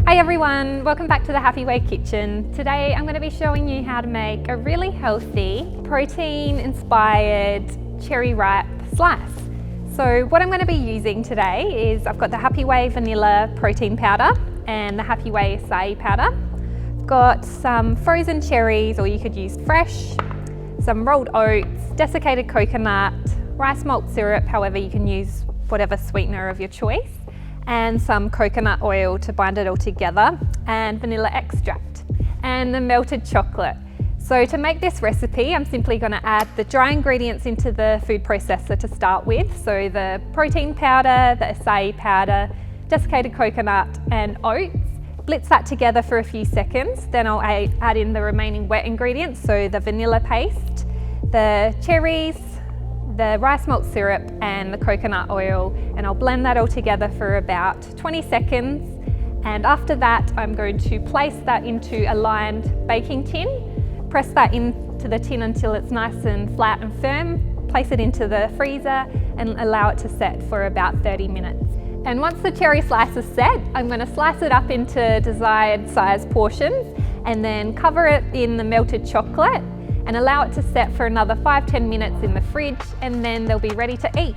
Hi everyone, welcome back to the Happy Way Kitchen. Today I'm going to be showing you how to make a really healthy, protein-inspired cherry ripe slice. So what I'm going to be using today is I've got the Happy Way vanilla protein powder and the Happy Way acai powder. I've got some frozen cherries, or you could use fresh, some rolled oats, desiccated coconut, rice malt syrup, however you can use whatever sweetener of your choice, and some coconut oil to bind it all together, and vanilla extract, and the melted chocolate. So to make this recipe, I'm simply going to add the dry ingredients into the food processor to start with. So the protein powder, the acai powder, desiccated coconut and oats. Blitz that together for a few seconds. Then I'll add in the remaining wet ingredients, so the vanilla paste, the cherries, the rice malt syrup and the coconut oil, and I'll blend that all together for about 20 seconds. And after that, I'm going to place that into a lined baking tin, press that into the tin until it's nice and flat and firm, place it into the freezer and allow it to set for about 30 minutes. And once the cherry slice is set, I'm going to slice it up into desired size portions and then cover it in the melted chocolate and allow it to set for another 5-10 minutes in the fridge, and then they'll be ready to eat.